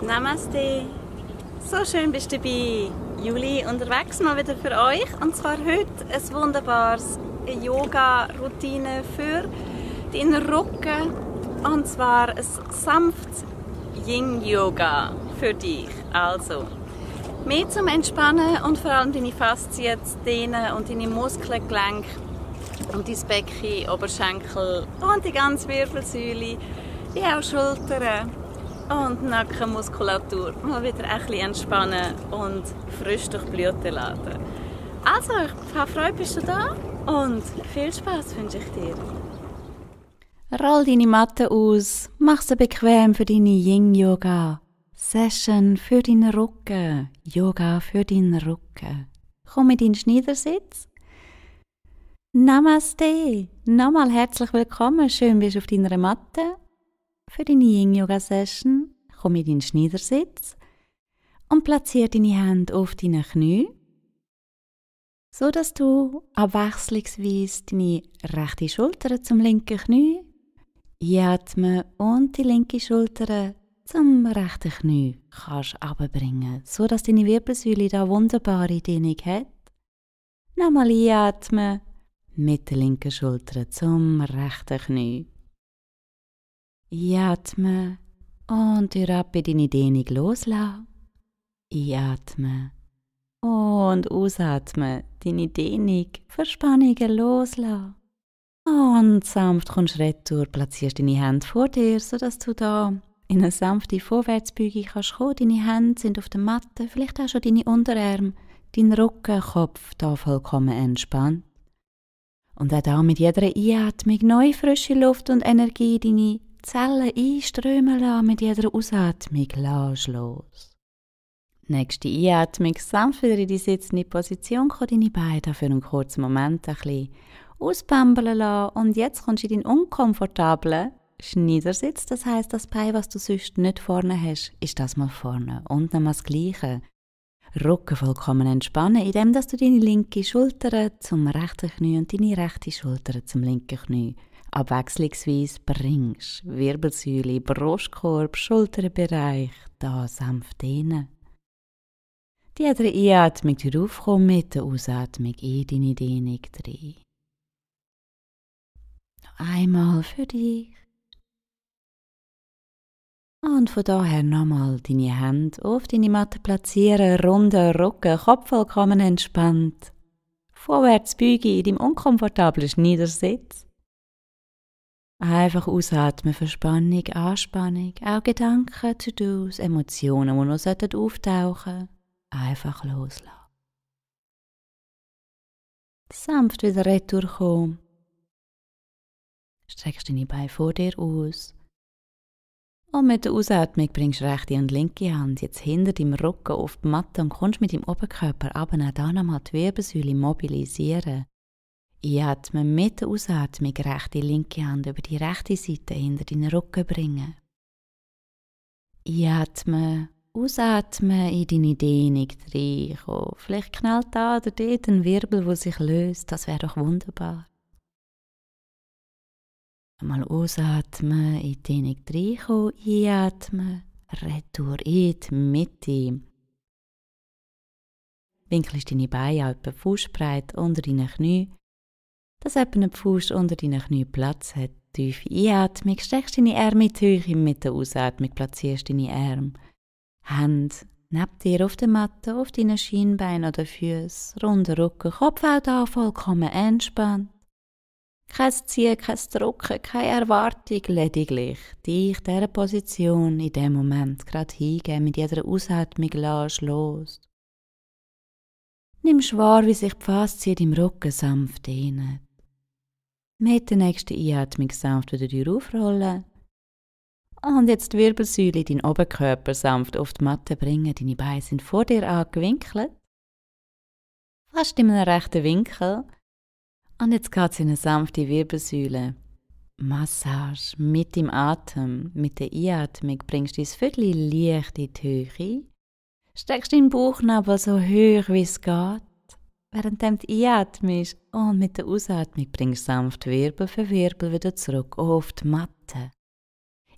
Namaste. So schön bist du dabei, Juli, unterwegs mal wieder für euch. Und zwar heute ein wunderbares Yoga-Routine für deinen Rücken. Und zwar ein sanftes Yin-Yoga für dich. Also, mehr zum Entspannen und vor allem deine Faszien zu dehnen und deine Muskeln, Gelenke und dein Becken, Oberschenkel und die ganze Wirbelsäule, wie auch Schultern. Und Nackenmuskulatur mal wieder ein bisschen entspannen und frisch durch Blüten laden. Also, ich habe Freude, bist du da und viel Spaß wünsche ich dir. Roll deine Matte aus, mach sie bequem für deine Yin-Yoga-Session für deinen Rücken. Yoga für deinen Rücken. Komm in deinen Schneidersitz. Namaste. Nochmal herzlich willkommen. Schön bist du auf deiner Matte. Für deine Yin-Yoga-Session komm in deinen Schneidersitz und platziere deine Hände auf deine Knie, so dass du abwechslungsweise deine rechte Schulter zum linken Knie einatmen und die linke Schulter zum rechten Knie kannst runterbringen, so dass deine Wirbelsäule da wunderbare Dehnung hat. Nochmal einatmen mit der linken Schulter zum rechten Knie. Einatmen und durch deine Dehnung loslassen. Einatmen und ausatmen, deine Dehnung, Verspannungen loslassen. Und sanft kommst du retour, platzierst deine Hände vor dir, sodass du da in eine sanfte Vorwärtsbeugung kannst kommen. Deine Hände sind auf der Matte, vielleicht auch schon deine Unterarme, dein Rücken, Kopf da vollkommen entspannt. Und auch da mit jeder Einatmung neue frische Luft und Energie deine Zellen einströmen lassen, mit jeder Ausatmung lass los. Nächste Einatmung, sanft wieder in die sitzende Position, kann deine Beine für einen kurzen Moment ein bisschen auspambeln lassen. Und jetzt kommst du in deinen unkomfortablen Schneidersitz. Das heisst, das Bein, was du sonst nicht vorne hast, ist das mal vorne. Und dann mal das Gleiche. Rücken vollkommen entspannen, indem du deine linke Schulter zum rechten Knie und deine rechte Schulter zum linken Knie abwechslungsweise bringst. Wirbelsäule, Brustkorb, Schulterbereich, da sanft dehnen. Die andere Einatmung aufkommen mit der Ausatmung in deine Dehnung rein. Noch einmal für dich. Und von daher nochmal deine Hände auf deine Matte platzieren, runden Rücken, Kopf vollkommen entspannt. Vorwärts beugen in deinem unkomfortablen Schneidersitz. Einfach ausatmen, Verspannung, Anspannung, auch Gedanken, To-Dos, Emotionen, die noch auftauchen sollten. Einfach loslassen. Sanft wieder retour kommen. Streckst deine Beine vor dir aus. Und mit der Ausatmung bringst du rechte und linke Hand jetzt hinter deinem Rücken auf die Matte und kommst mit deinem Oberkörper aber auch da nochmal die Wirbelsäule mobilisieren. Einatmen mit der Ausatmung, rechte, linke Hand über die rechte Seite hinter deinen Rücken bringen. Einatmen, ausatmen, in deine Dehnung reinkommen. Vielleicht knallt da oder dort ein Wirbel, der sich löst, das wäre doch wunderbar. Mal ausatmen, in die Dehnung reinkommen, einatmen, retour in die Mitte. Winkelst deine Beine etwa fußbreit unter deinen Knie, dass etwa ein Fuß unter deinen Knie Platz hat. Tiefe Einatmung, streckst deine Arme in die Höhe, mit der Ausatmung platzierst deine Arme. Hände neben dir auf der Matte, auf deinen Schienbeinen oder Füßen, runder Rücken, Kopf auch da vollkommen entspannt. Kein Ziehen, kein Drucken, keine Erwartung, lediglich dich dieser Position in diesem Moment gerade hingeben, mit jeder Ausatmung lass los. Nimm wahr, wie sich die Faszien im Rücken sanft dehnen. Mit der nächsten Einatmung sanft wieder aufrollen. Und jetzt die Wirbelsäule, deinen Oberkörper sanft auf die Matte bringen. Deine Beine sind vor dir angewinkelt. Fast in einem rechten Winkel. Und jetzt geht es in eine sanfte Wirbelsäule. Massage mit dem Atem. Mit der Einatmung bringst du das Vögel leicht in die Höhe. Streckst deinen Bauchnabel so hoch wie es geht. Während du einatmest und mit der Ausatmung bringst du sanft Wirbel für Wirbel wieder zurück auf die Matte.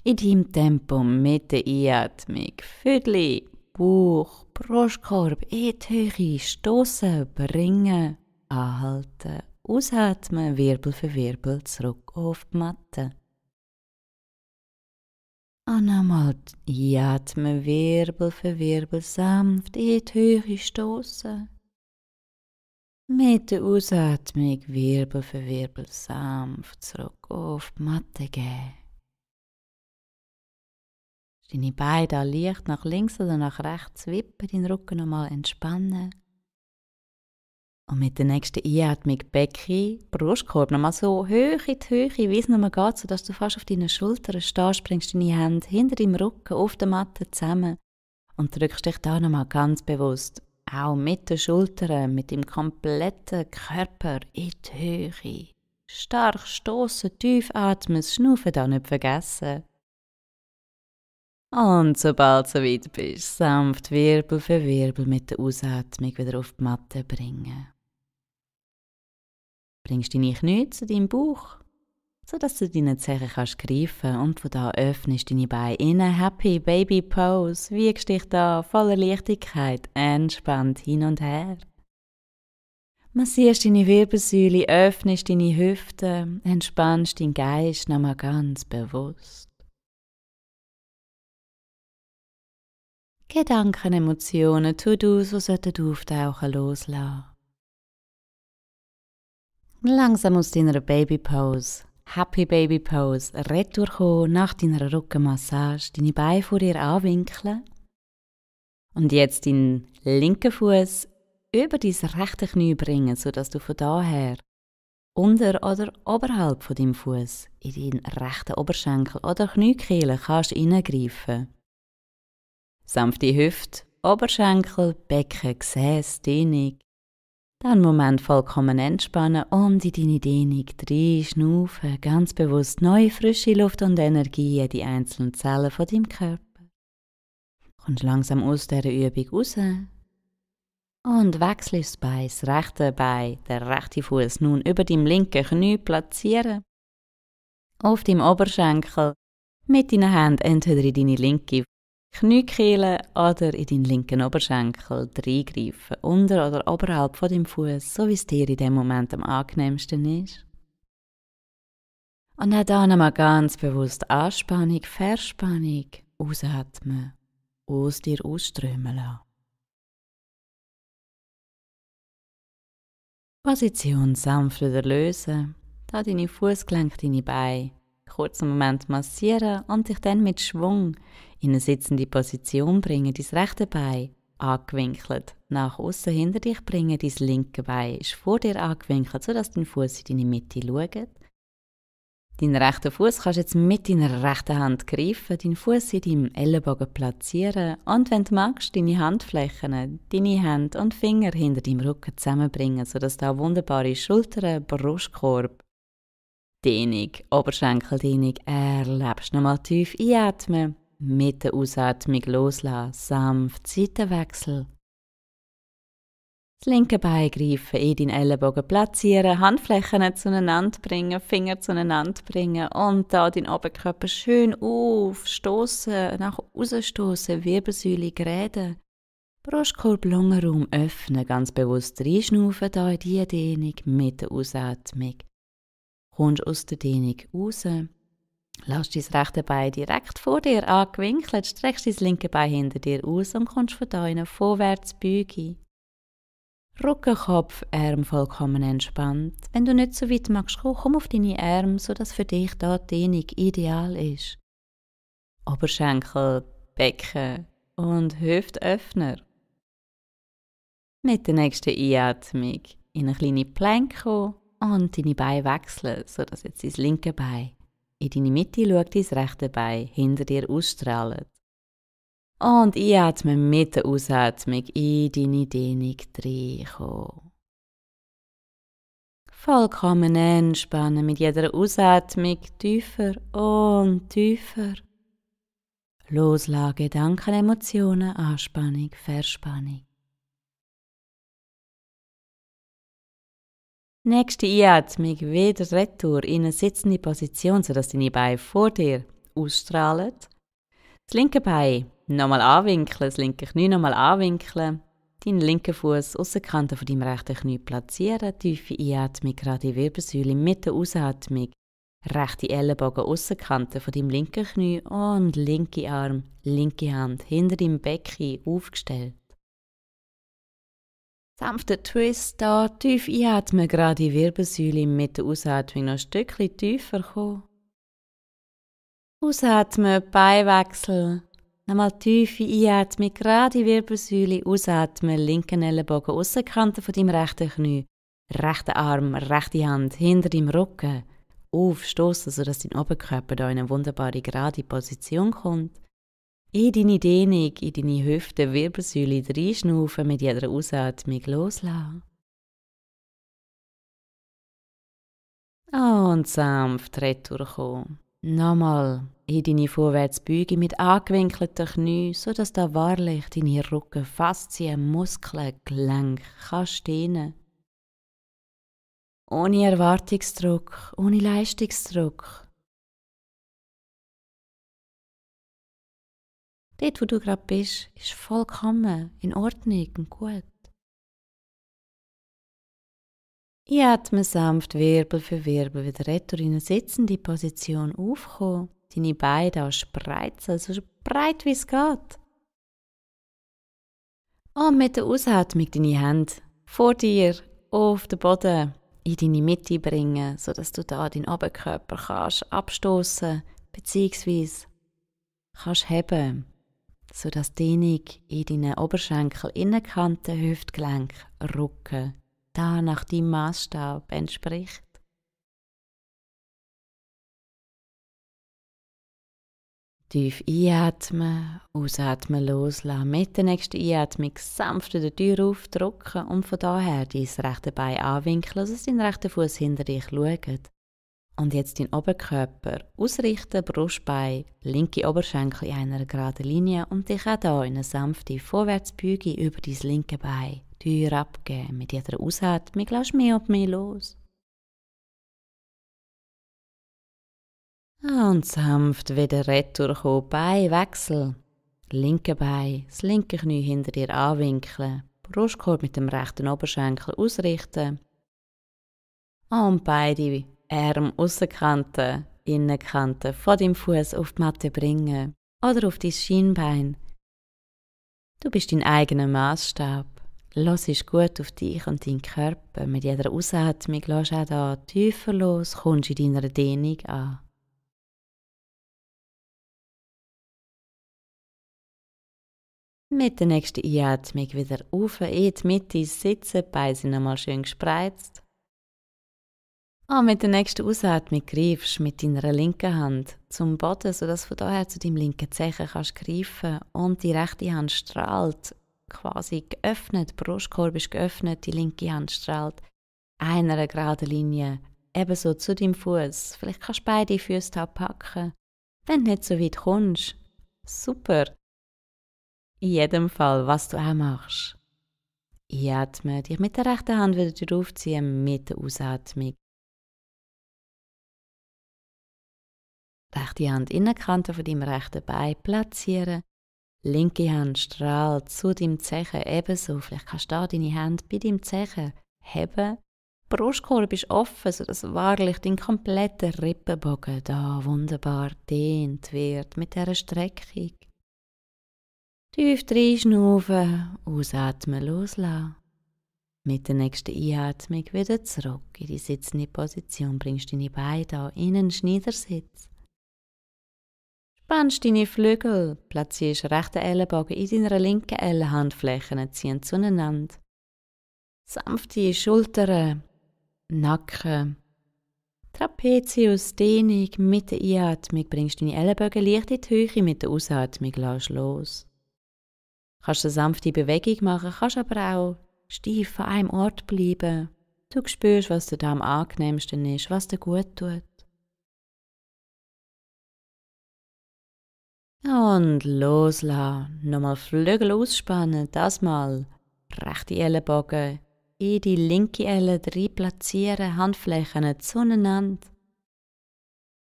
In deinem Tempo mit der Einatmung. Viertel, Bauch, Brustkorb in die Höhe stossen, bringen, anhalten, ausatmen, Wirbel für Wirbel zurück auf die Matte. Und nochmal einatmen, Wirbel für Wirbel sanft in die Höhe stossen. Mit der Ausatmung Wirbel für Wirbel sanft zurück auf die Matte geben. Deine Beine leicht nach links oder nach rechts wippen, deinen Rücken nochmal entspannen. Und mit der nächsten Einatmung Becken, Brustkorb nochmal so hoch in die Höhe, wie es nochmal geht, sodass du fast auf deinen Schultern stehst, bringst deine Hände hinter deinem Rücken auf der Matte zusammen und drückst dich da nochmal ganz bewusst, auch mit den Schultern, mit dem kompletten Körper in die Höhe. Stark stoßen, tief atmen, das Schnaufen da nicht vergessen. Und sobald du so weit bist, sanft Wirbel für Wirbel mit der Ausatmung wieder auf die Matte bringen. Bringst deine Knie zu deinem Bauch, sodass du deine Zehen kannst greifen und von da öffnest deine Beine in eine Happy Baby Pose, wiegst dich da voller Leichtigkeit entspannt hin und her. Massierst deine Wirbelsäule, öffnest deine Hüfte, entspannst deinen Geist nochmal ganz bewusst. Gedanken, Emotionen, To-Dos, die sollten auftauchen, loslassen. Langsam aus deiner Baby Pose, Happy Baby Pose, retour kommen, nach deiner Rückenmassage, deine Beine vor dir anwinkeln. Und jetzt deinen linken Fuß über dein rechte Knie bringen, sodass du von daher unter oder oberhalb von deinem Fuß in deinen rechten Oberschenkel oder Kniekehle kannst hineingreifen. Sanfte Hüfte, Oberschenkel, Becken, Gesäß, Dehnung. Dann einen Moment vollkommen entspannen und in deine Dehnung reinschnaufen, ganz bewusst neue frische Luft und Energie in die einzelnen Zellen von deinem Körper. Kommst langsam aus dieser Übung raus und wechselst das Bein, das rechte Bein, der rechte Fuß nun über deinem linken Knie platzieren. Auf deinem Oberschenkel mit deinen Händen entweder in deine linke Kniekehle oder in deinen linken Oberschenkel reingreifen, unter oder oberhalb von deinem Fuß, so wie es dir in dem Moment am angenehmsten ist. Und auch da nochmal ganz bewusst Anspannung, Verspannung, ausatmen, aus dir ausströmen lassen. Position sanft wieder lösen, da deine Fußgelenke, deine Beine kurzen Moment massieren und dich dann mit Schwung in eine sitzende Position bringen, dein rechte Bein angewinkelt nach außen hinter dich bringen, dein linke Bein ist vor dir angewinkelt, sodass dein Fuß in deine Mitte schaut. Deinen rechten Fuß kannst du jetzt mit deiner rechten Hand greifen, deinen Fuß in deinem Ellenbogen platzieren und wenn du magst, deine Handflächen, deine Hände und Finger hinter deinem Rücken zusammenbringen, sodass du auch wunderbare Schultern, Brustkorb, Dehnung, Oberschenkeldehnung erlebst. Nochmal tief einatmen, mit der Ausatmung loslassen, sanft Seitenwechsel. Das linke Bein greifen, in deinen Ellenbogen platzieren, Handflächen zueinander bringen, Finger zueinander bringen und da deinen Oberkörper schön aufstoßen, nach außen stoßen, Wirbelsäule gerade. Brustkorb, Lungenraum öffnen, ganz bewusst reinschnaufen da in diese Dehnung mit der Ausatmung. Kommst aus der Dehnung raus, lässt dein rechte Bein direkt vor dir angewinkelt, streckst dein linke Bein hinter dir aus und kommst von da in eine Vorwärtsbeuge. Rücken, Kopf, Arme vollkommen entspannt. Wenn du nicht so weit magst, komm auf deine Arme, sodass für dich da die Dehnung ideal ist. Oberschenkel, Becken und Hüftöffner. Mit der nächsten Einatmung in eine kleine Plank kommen und deine Beine wechseln, sodass jetzt dein linke Bein in deine Mitte schaut, dein rechte Bein hinter dir ausstrahlt. Und einatmen mit der Ausatmung in deine Dehnung reinkommen. Vollkommen entspannen, mit jeder Ausatmung tiefer und tiefer. Loslassen, Gedanken, Emotionen, Anspannung, Verspannung. Nächste Einatmung, wieder retour in eine sitzende Position, sodass deine Beine vor dir ausstrahlen. Das linke Bein nochmal anwinkeln, das linke Knie nochmal anwinkeln. Deinen linken Fuß Aussenkante von deinem rechten Knie platzieren. Tiefe Einatmung, gerade Wirbelsäule, mit der Ausatmung. Rechte Ellenbogen Aussenkante von deinem linken Knie und linke Arm, linke Hand hinter deinem Becken aufgestellt. Sanfter Twist da, tief einatmen, gerade Wirbelsäule, mit der Ausatmung noch ein Stückchen tiefer kommen. Ausatmen, Beinwechsel. Nochmal tiefe Einatmung, gerade Wirbelsäule, ausatmen, linken Ellenbogen, Aussenkante von deinem rechten Knie, rechter Arm, rechte Hand hinter deinem Rücken, aufstoßen, sodass dein Oberkörper da in eine wunderbare gerade Position kommt. In deine Dehnung, in deine Hüfte, Wirbelsäule reinschnaufen, mit jeder Ausatmung loslassen. Und sanft retour kommen. Nochmal in deine Vorwärtsbeuge mit angewinkelten Knien, sodass da wahrlich deine Rücken, Faszien, Muskeln, Gelenke kannst dehnen. Ohne Erwartungsdruck, ohne Leistungsdruck. Dort, wo du gerade bist, ist vollkommen in Ordnung und gut. Atme sanft Wirbel für Wirbel wieder retour in eine sitzende Position aufkommen. Deine Beine spreizen, so breit wie es geht. Und mit der Ausatmung deine Hände vor dir auf den Boden in deine Mitte bringen, sodass du da deinen Oberkörper kannst abstoßen bzw. kannst heben, sodass die Dehnung in deinen Oberschenkel, Innenkanten, Hüftgelenk, Rücken da nach deinem Massstab entspricht. Tief einatmen, ausatmen, loslassen. Mit der nächsten Einatmung sanft die Tür aufdrücken und von daher dein rechte Bein anwinkeln, sodass dein rechter Fuß hinter dich schaut. Und jetzt deinen Oberkörper ausrichten, Brustbein, linke Oberschenkel in einer geraden Linie und dich auch hier in eine sanfte Vorwärtsbeuge über dein linke Bein. Tür abgeben. Mit jeder Ausatmung lass mehr und mehr los. Und sanft wieder retour kommen, Beinwechsel. Linke Bein, das linke Knie hinter dir anwinkeln, Brustkorb mit dem rechten Oberschenkel ausrichten. Und beide Arme, Aussenkante, Innenkante von deinem Fuß auf die Matte bringen oder auf dein Schienbein. Du bist dein eigener Massstab. Lass gut auf dich und deinen Körper. Mit jeder Ausatmung lass auch da tiefer los, kommst in deiner Dehnung an. Mit der nächsten Einatmung wieder auf in die Mitte sitzen, die Beine sind einmal schön gespreizt. Und mit der nächsten Ausatmung greifst mit deiner linken Hand zum Boden, sodass du von daher zu deinem linken Zehen kannst greifen und die rechte Hand strahlt. Quasi geöffnet, der Brustkorb ist geöffnet, die linke Hand strahlt einer geraden Linie, ebenso zu deinem Fuß. Vielleicht kannst du beide Füße packen, wenn du nicht so weit kommst. Super! In jedem Fall, was du auch machst. Einatmen, dich mit der rechten Hand wieder draufziehen, mit der Ausatmung. Rechte Hand Innenkante von deinem rechten Bein platzieren. Linke Hand strahlt zu deinem Zehen ebenso. Vielleicht kannst du da deine Hand bei deinem Zehen heben. Der Brustkorb ist offen, sodass wahrlich dein kompletter Rippenbogen da wunderbar dehnt wird mit dieser Streckung. Tief reinschnaufen, ausatmen, loslassen. Mit der nächsten Einatmung wieder zurück in die sitzende Position. Bringst deine Beine da in einen Schneidersitz. Spannst deine Flügel, platzierst rechten Ellenbogen in deiner linken Ellenhandfläche, ziehen zueinander. Sanfte Schultern, Nacken, Trapezius, Dehnung. Mit der Einatmung bringst deine Ellenbogen leicht in die Höhe, mit der Ausatmung lässt los. Kannst eine sanfte Bewegung machen, kannst aber auch steif an einem Ort bleiben. Du spürst, was dir da am angenehmsten ist, was dir gut tut. Und loslassen. Nochmal Flügel ausspannen, das mal rechte Ellenbogen in die linke Elle rein platzieren, Handflächen zueinander.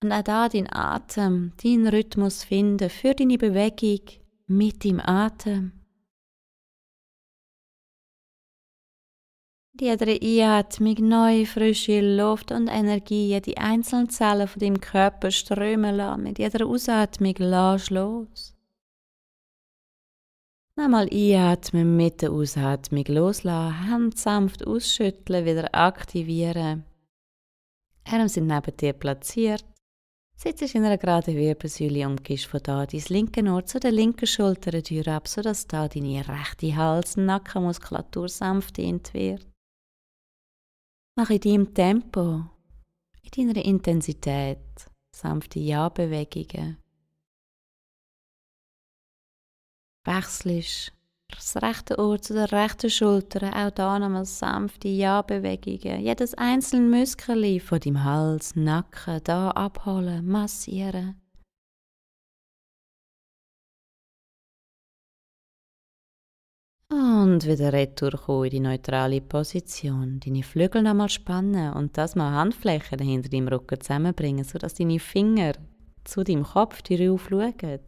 Und auch da deinen Atem, deinen Rhythmus finden für deine Bewegung mit dem Atem. Jede Einatmung neue, frische Luft und Energie, die einzelnen Zellen von deinem Körper strömen lassen. Mit jeder Ausatmung lass los. Nochmal einatmen, mit der Ausatmung loslassen, Hände sanft ausschütteln, wieder aktivieren. Arme sind neben dir platziert. Sitzt in einer geraden Wirbelsäule und gehst von da dein linke Ohr zu der linken Schultertür ab, sodass da deine rechte Hals-Nackenmuskulatur sanft dehnt wird. Mach in deinem Tempo, in deiner Intensität, sanfte Ja-Bewegungen. Wechselst das rechte Ohr zu der rechten Schulter, auch da nochmal sanfte Ja-Bewegungen. Jedes einzelne Muskel von deinem Hals, Nacken, da abholen, massieren. Und wieder retour kommen in die neutrale Position. Deine Flügel nochmal spannen und das mal Handflächen hinter deinem Rücken zusammenbringen, sodass deine Finger zu deinem Kopf darauf schauen.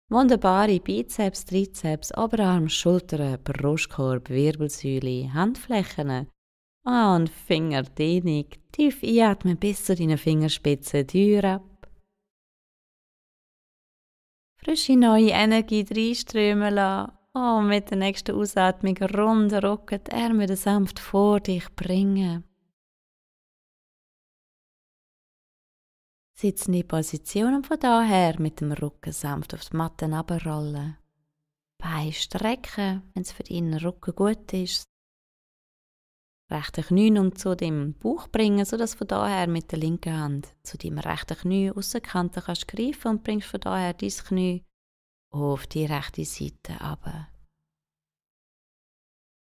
Wunderbare Bizeps, Trizeps, Oberarm, Schultern, Brustkorb, Wirbelsäule, Handflächen und Fingerdehnung. Tief einatmen bis zu deinen Fingerspitzen, Tür ab. Frische neue Energie reinströmen lassen. Und mit der nächsten Ausatmung rund Rücken, die Arme wieder sanft vor dich bringen. Sitzende Position und von daher mit dem Rücken sanft auf die Matte runterrollen. Beine strecken, wenn es für deinen Rücken gut ist. Rechte Knie zu dem Bauch bringen, sodass von daher mit der linken Hand zu deinem rechten Knie aus der Kante kannst greifen und bringst von daher dein Knie auf die rechte Seite runter.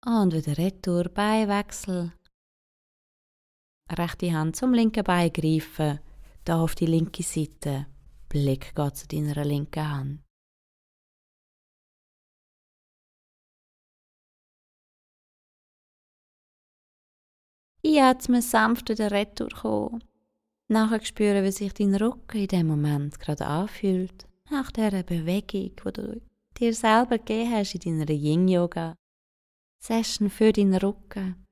Und wieder retour, Beinwechsel. Rechte Hand zum linken Bein greifen, da auf die linke Seite. Blick geht zu deiner linken Hand. Einatmen, sanft wieder retour kommen. Nachher spüren, wie sich dein Rücken in dem Moment gerade anfühlt. Nach dieser Bewegung, die du dir selber gegeben hast in deiner Yin-Yoga-Session für deinen Rücken.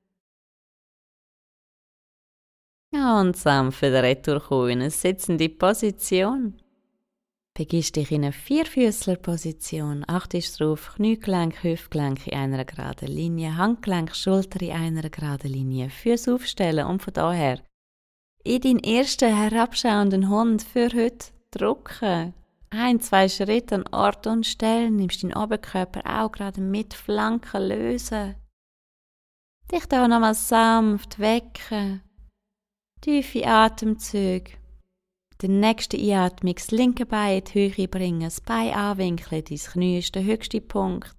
Und sanft wieder retour kommen in eine sitzende Position. Begibst dich in eine Vierfüßler-Position. Achtest darauf, Kniegelenk, Hüftgelenk in einer geraden Linie, Handgelenk, Schulter in einer geraden Linie, Füße aufstellen und von daher in deinen ersten herabschauenden Hund für heute drücken. 1-2 Schritte an Ort und Stelle, nimmst deinen Oberkörper auch gerade mit Flanken lösen. Dich da nochmal sanft wecken. Tiefe Atemzüge. Der nächste Einatmung, das linke Bein in die Höhe bringen, das Bein anwinkeln, dein Knie ist der höchste Punkt.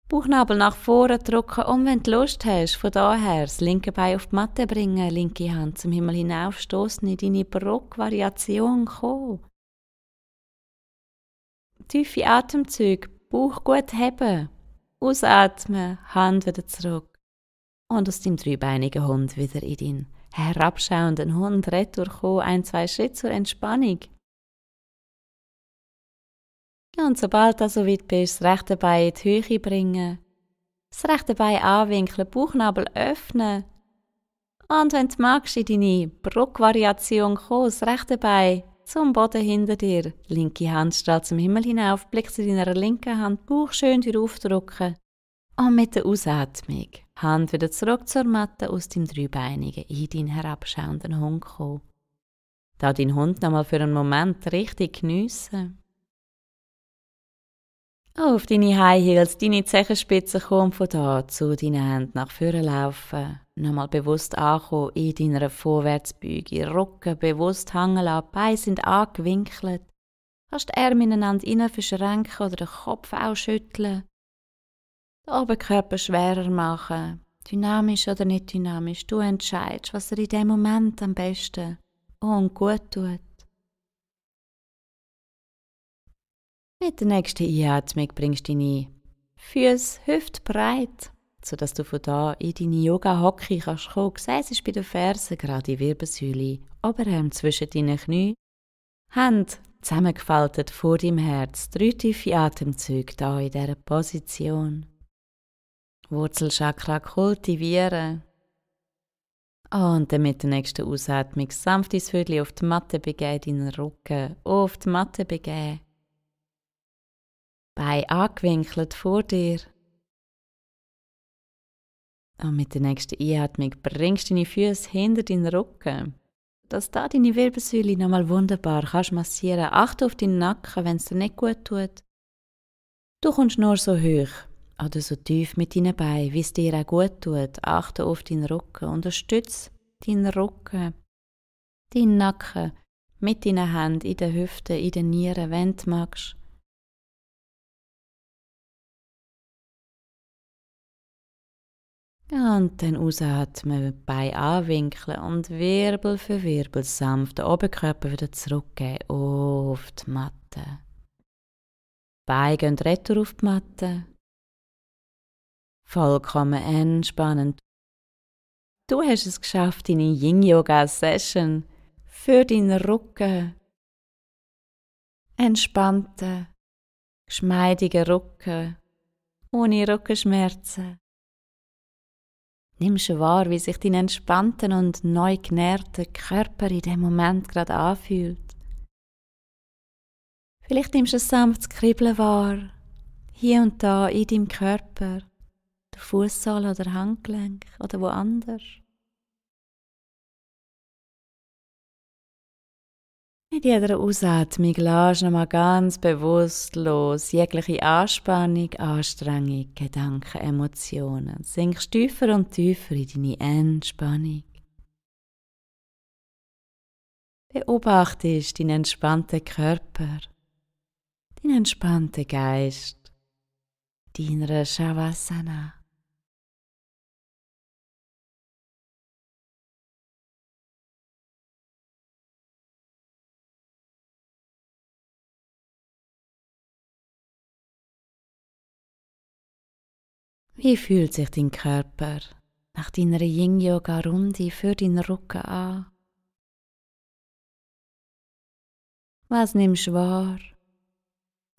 Bauchnabel nach vorne drücken und wenn du Lust hast, von daher das linke Bein auf die Matte bringen, linke Hand zum Himmel hinaufstoßen, in deine Barock-Variation kommen. Tiefe Atemzüge, Bauch gut heben, ausatmen, Hand wieder zurück und aus deinem dreibeinigen Hund wieder in deinen herabschauenden Hund retour kommen, 1-2 Schritte zur Entspannung. Und sobald du so weit bist, das rechte Bein in die Höhe bringen, das rechte Bein anwinkeln, Bauchnabel öffnen und wenn du magst, in deine Bruck-Variation kommen, das rechte Bein zum Boden hinter dir, linke Hand strahlt zum Himmel hinauf, Blick zu deiner linken Hand, Bauch schön aufdrücken und mit der Ausatmung Hand wieder zurück zur Matte aus dem Dreibeinigen in deinen herabschauenden Hund kommen. Da deinen Hund nochmal für einen Moment richtig geniessen. Auf deine High Heels, deine Zehenspitzen kommen von da zu deinen Händen nach vorne laufen. Nochmal bewusst ankommen in deiner Vorwärtsbeuge, Rücken bewusst hängen lassen, Beine sind angewinkelt. Kannst die Arme ineinander rein verschränken oder den Kopf auch schütteln. Den Oberkörper schwerer machen, dynamisch oder nicht dynamisch, du entscheidest, was dir in dem Moment am besten und gut tut. Mit der nächsten Einatmung bringst du deine Füße hüftbreit sodass du von da in deine Yoga-Hocke kannst kommen. Siehst bei den Fersen, gerade die Wirbelsäule, Oberarm zwischen deinen Knien, Hände zusammengefaltet vor deinem Herz, 3 tiefe Atemzüge da in dieser Position. Wurzelchakra kultivieren. Und dann mit der nächsten Ausatmung sanft ins Vögel auf die Matte begeben, deinen Rücken auf die Matte begeben. Beine angewinkelt vor dir. Und mit der nächsten Einatmung bringst du deine Füße hinter deinen Rücken, dass da deine Wirbelsäule nochmal wunderbar kannst massieren. Achte auf deinen Nacken, wenn es dir nicht gut tut. Du kommst nur so hoch oder so tief mit deinen Beinen, wie es dir auch gut tut. Achte auf deinen Rücken. Unterstütze deinen Rücken, deinen Nacken mit deinen Händen in den Hüften, in den Nieren, wenn du magst. Und dann ausatmen, Beine anwinkeln und Wirbel für Wirbel sanft den Oberkörper wieder zurückgeben auf die Matte. Beine gehen retour auf die Matte. Vollkommen entspannend. Du hast es geschafft, deine Yin-Yoga-Session für deinen Rücken. Entspannten, geschmeidigen Rücken, ohne Rückenschmerzen. Nimmst du wahr, wie sich dein entspannter und neu genährter Körper in dem Moment gerade anfühlt. Vielleicht nimmst du ein sanftes Kribbeln wahr, hier und da in deinem Körper, der Fußsohle oder Handgelenk oder woanders. Mit jeder Ausatmung lass nochmal ganz bewusst los, jegliche Anspannung, Anstrengung, Gedanken, Emotionen. Sinkst tiefer und tiefer in deine Entspannung. Beobachtest deinen entspannten Körper, deinen entspannten Geist, deiner Shavasana. Wie fühlt sich dein Körper nach deiner Yin-Yoga-Runde für deinen Rücken an? Was nimmst du wahr?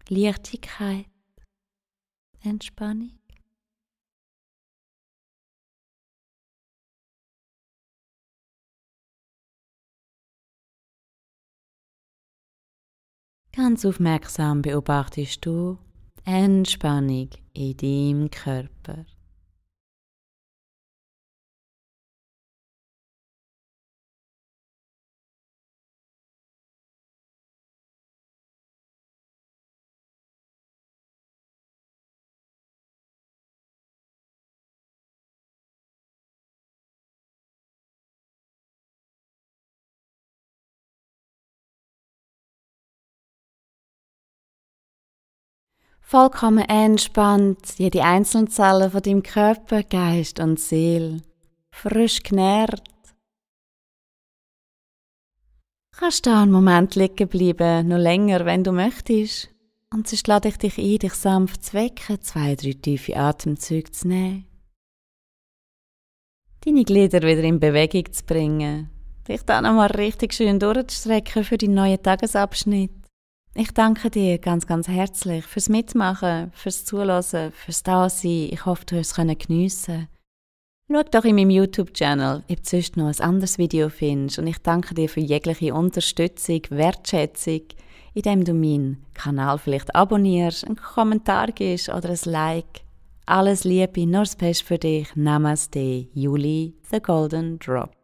Leichtigkeit, Entspannung? Ganz aufmerksam beobachtest du Entspannung in deinem Körper. Vollkommen entspannt, jede einzelne Zelle von deinem Körper, Geist und Seele, frisch genährt. Kannst da einen Moment liegen bleiben, noch länger, wenn du möchtest. Und sonst lade ich dich ein, dich sanft zu wecken, 2, 3 tiefe Atemzüge zu nehmen. Deine Glieder wieder in Bewegung zu bringen. Dich dann nochmal richtig schön durchzustrecken für deinen neuen Tagesabschnitt. Ich danke dir ganz, ganz herzlich fürs Mitmachen, fürs Zuhören, fürs Dasein. Ich hoffe, du hast es geniessen. Schau doch in meinem YouTube-Channel, ob du sonst noch ein anderes Video findest. Und ich danke dir für jegliche Unterstützung, Wertschätzung, indem du meinen Kanal vielleicht abonnierst, einen Kommentar gibst oder ein Like. Alles Liebe, nur das Beste für dich. Namaste, Julie, The Golden Drop.